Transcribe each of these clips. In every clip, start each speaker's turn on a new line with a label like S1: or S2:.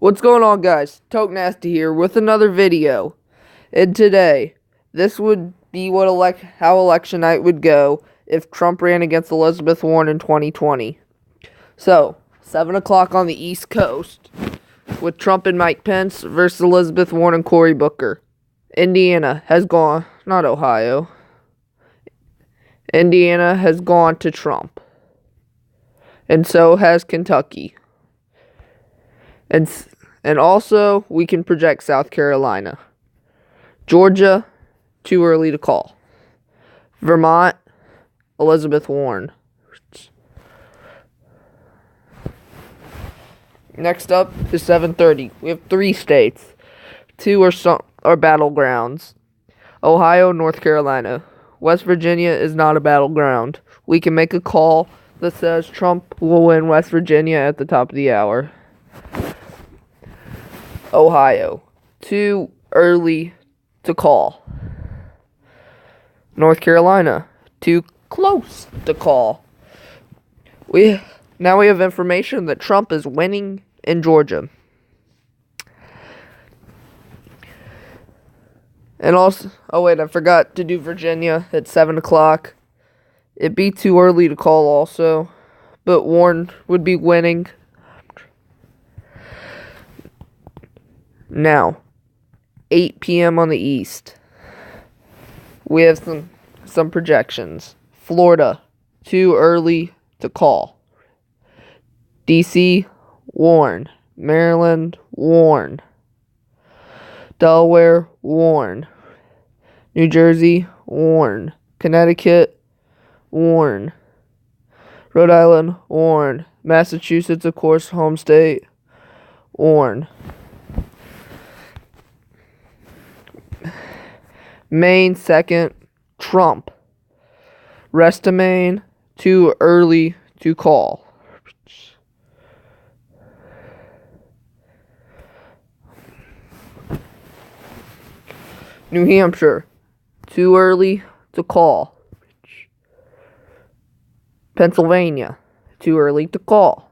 S1: What's going on, guys? Toke Nasty here with another video. And today, this would be how election night would go if Trump ran against Elizabeth Warren in 2020. So, 7 o'clock on the East Coast, with Trump and Mike Pence versus Elizabeth Warren and Cory Booker. Indiana has gone, not Ohio. Indiana has gone to Trump. And so has Kentucky. And also, we can project South Carolina. Georgia, too early to call. Vermont, Elizabeth Warren. Next up is 7:30. We have 3 states. 2 are battlegrounds. Ohio, North Carolina. West Virginia is not a battleground. We can make a call that says Trump will win West Virginia at the top of the hour. Ohio, too early to call. North Carolina, too close to call. Now we have information that Trump is winning in Georgia. And also, I forgot to do Virginia at 7 o'clock. It'd be too early to call also, but Warren would be winning. Now, 8 p.m. on the East. We have some projections. Florida, too early to call. D.C., Warren. Maryland, Warren. Delaware, Warren. New Jersey, Warren. Connecticut, Warren. Rhode Island, Warren. Massachusetts, of course, home state, Warren. Maine, second, Trump. Rest of Maine, too early to call. New Hampshire, too early to call. Pennsylvania, too early to call.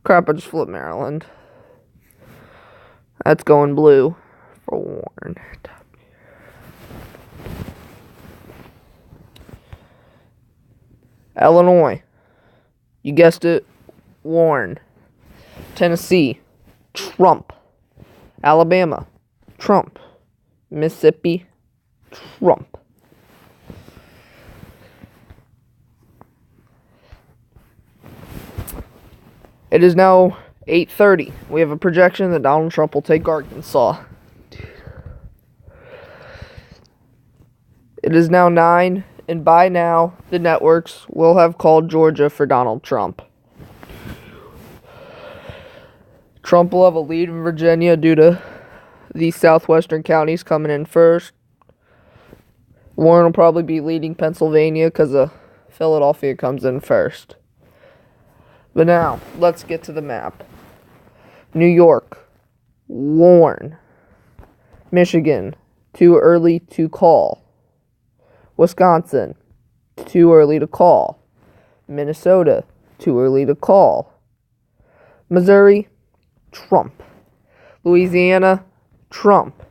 S1: Crap, I just flipped Maryland. That's going blue for Warren. Illinois, you guessed it, Warren. Tennessee, Trump. Alabama, Trump. Mississippi, Trump. It is now 8:30. We have a projection that Donald Trump will take Arkansas. It is now 9, and by now, the networks will have called Georgia for Donald Trump. Trump will have a lead in Virginia due to the southwestern counties coming in first. Warren will probably be leading Pennsylvania because Philadelphia comes in first. But now, let's get to the map. New York, Warren. Michigan, too early to call. Wisconsin, too early to call. Minnesota, too early to call. Missouri, Trump. Louisiana, Trump.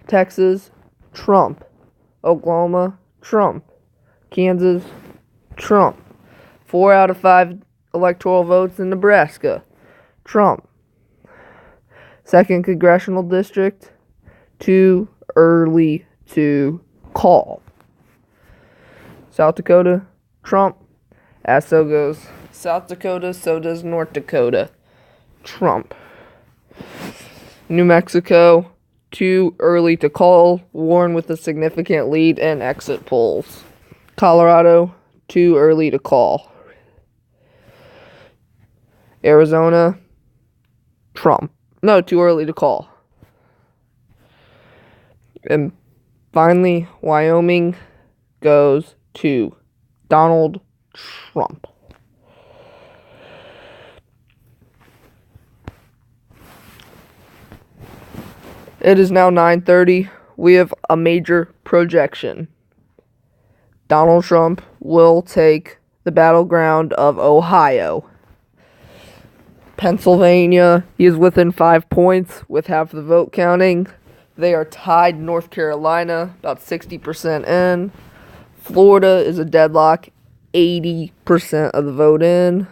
S1: Texas, Trump. Oklahoma, Trump. Kansas, Trump. 4 out of 5 electoral votes in Nebraska, Trump. 2nd Congressional District, too early to call. South Dakota, Trump. As so goes South Dakota, so does North Dakota, Trump. New Mexico, too early to call. Warren with a significant lead in exit polls. Colorado, too early to call. Arizona, Trump. No, too early to call. And finally, Wyoming goes to Donald Trump. It is now 9:30. We have a major projection. Donald Trump will take the battleground of Ohio. Pennsylvania, he is within 5 points with half the vote counting. They are tied North Carolina, about 60% in. Florida is a deadlock, 80% of the vote in.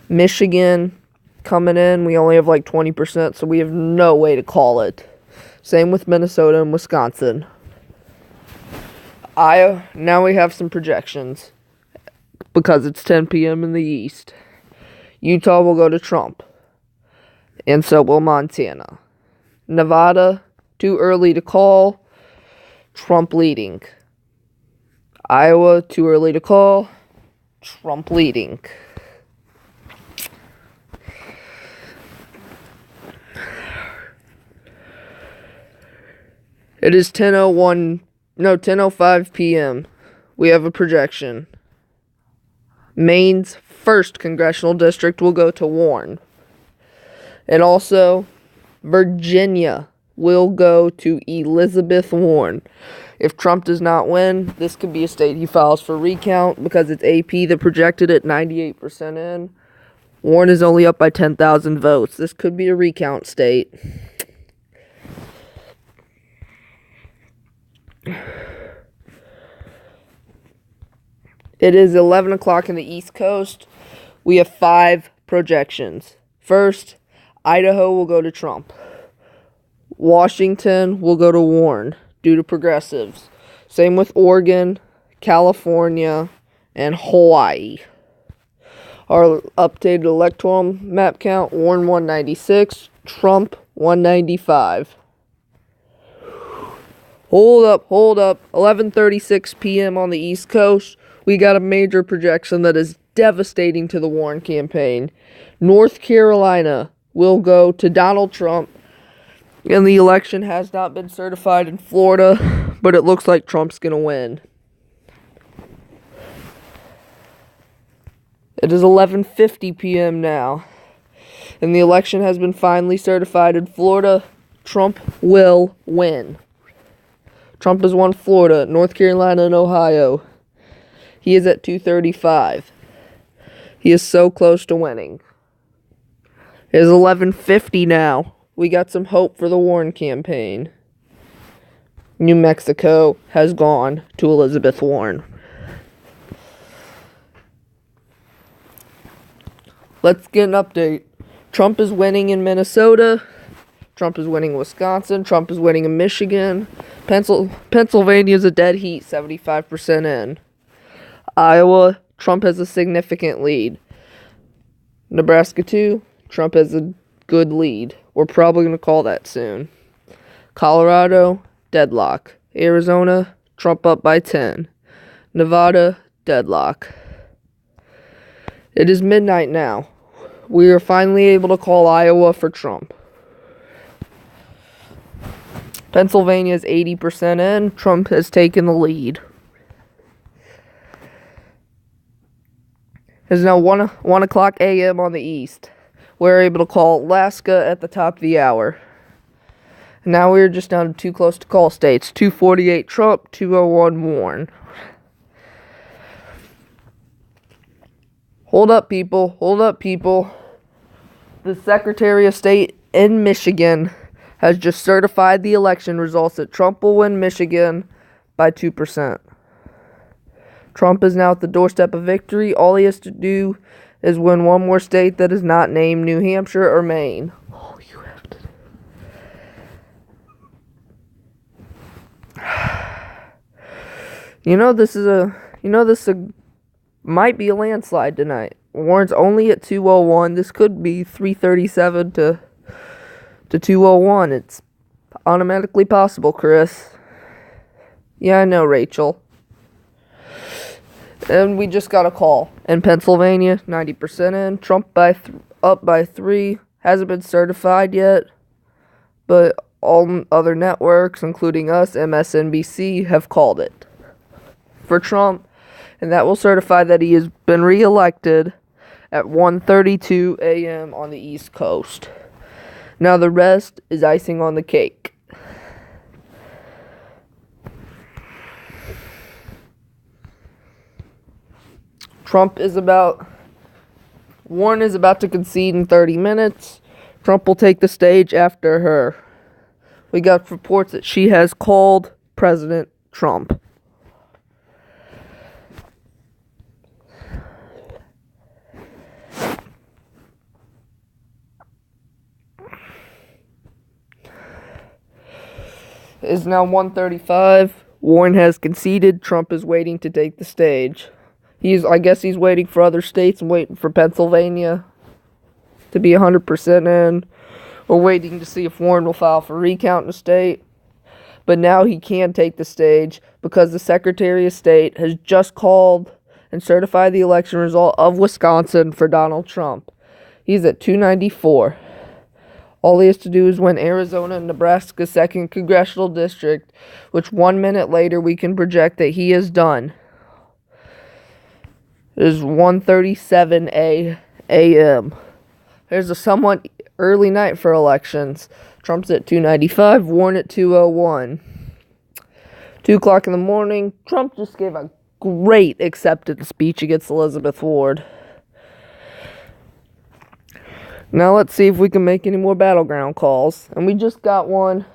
S1: Michigan coming in, we only have like 20%, so we have no way to call it. Same with Minnesota and Wisconsin. Now we have some projections because it's 10 p.m. in the East. Utah will go to Trump, and so will Montana. Nevada, too early to call, Trump leading. Iowa, too early to call, Trump leading. It is 10:05 p.m. We have a projection. Maine's 1st congressional district will go to Warren. And also, Virginia will go to Elizabeth Warren. If Trump does not win, this could be a state he files for recount because it's AP that projected it 98% in. Warren is only up by 10,000 votes. This could be a recount state. It is 11 o'clock in the East Coast. We have 5 projections. First, Idaho will go to Trump. Washington will go to Warren due to progressives. Same with Oregon, California, and Hawaii. Our updated electoral map count, Warren 196, Trump 195. Hold up. 11:36 p.m. on the East Coast. We got a major projection that is devastating to the Warren campaign. North Carolina will go to Donald Trump, and the election has not been certified in Florida, but it looks like Trump's going to win. It is 11:50 p.m. now, and the election has been finally certified in Florida. Trump will win. Trump has won Florida, North Carolina, and Ohio. He is at 235. He is so close to winning. It is 11:50 now. We got some hope for the Warren campaign. New Mexico has gone to Elizabeth Warren. Let's get an update. Trump is winning in Minnesota. Trump is winning Wisconsin. Trump is winning in Michigan. Pennsylvania is a dead heat, 75% in. Iowa, Trump has a significant lead. Nebraska, too, Trump has a good lead. We're probably going to call that soon. Colorado, deadlock. Arizona, Trump up by 10. Nevada, deadlock. It is midnight now. We are finally able to call Iowa for Trump. Pennsylvania is 80% in. Trump has taken the lead. It is now 1 o'clock a.m. on the East. We're able to call Alaska at the top of the hour. Now we're just down to 2 close to call states. 248 Trump, 201 Warren. Hold up, people. The Secretary of State in Michigan has just certified the election results that Trump will win Michigan by 2%. Trump is now at the doorstep of victory. All he has to do is win one more state that is not named New Hampshire or Maine. All you have to do. This might be a landslide tonight. Warren's only at 201. This could be 337 to 201. It's automatically possible, Chris. Yeah, I know, Rachel. And we just got a call. In Pennsylvania, 90% in. Trump up by 3. Hasn't been certified yet. But all other networks, including us, MSNBC, have called it for Trump. And that will certify that he has been reelected at 1:32 a.m. on the East Coast. Now the rest is icing on the cake. Trump is about Warren is about to concede in 30 minutes. Trump will take the stage after her. We got reports that she has called President Trump. It is now 1:35. Warren has conceded. Trump is waiting to take the stage. I guess he's waiting for other states and waiting for Pennsylvania to be 100% in. We're waiting to see if Warren will file for recount in the state. But now he can take the stage because the Secretary of State has just called and certified the election result of Wisconsin for Donald Trump. He's at 294. All he has to do is win Arizona and Nebraska's 2nd congressional district, which 1 minute later we can project that he has done. It is 1:37 a.m. There's a somewhat early night for elections. Trump's at 295, Warren at 201. 2 o'clock in the morning, Trump just gave a great acceptance speech against Elizabeth Ward. Now let's see if we can make any more battleground calls. And we just got one.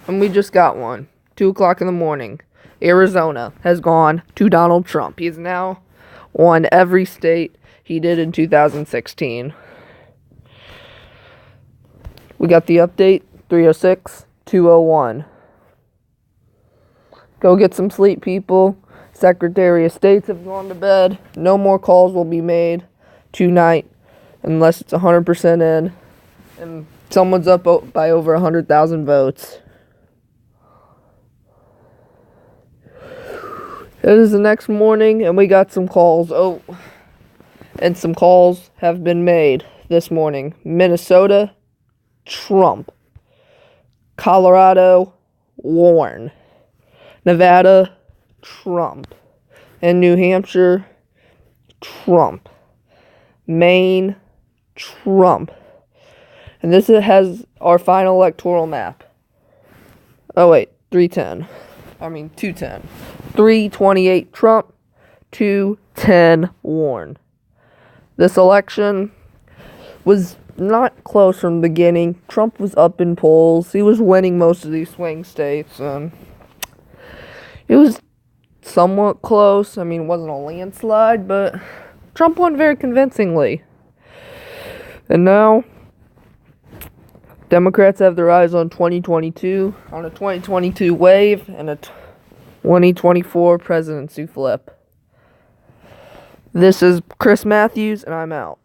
S1: 2 o'clock in the morning. Arizona has gone to Donald Trump. He has now won every state he did in 2016. We got the update, 306, 201. Go get some sleep, people. Secretary of States have gone to bed. No more calls will be made tonight unless it's 100% in and someone's up by over 100,000 votes. It is the next morning and we got some calls. And some calls have been made this morning. Minnesota, Trump. Colorado, Warren. Nevada, Trump. And New Hampshire, Trump. Maine, Trump. And this has our final electoral map. 210. 328 Trump, 210 Warren. This election was not close from the beginning. Trump was up in polls. He was winning most of these swing states. It was somewhat close. It wasn't a landslide, but Trump won very convincingly. And now, Democrats have their eyes on 2022, on a 2022 wave, and a 2024 presidency flip. This is Chris Matthews, and I'm out.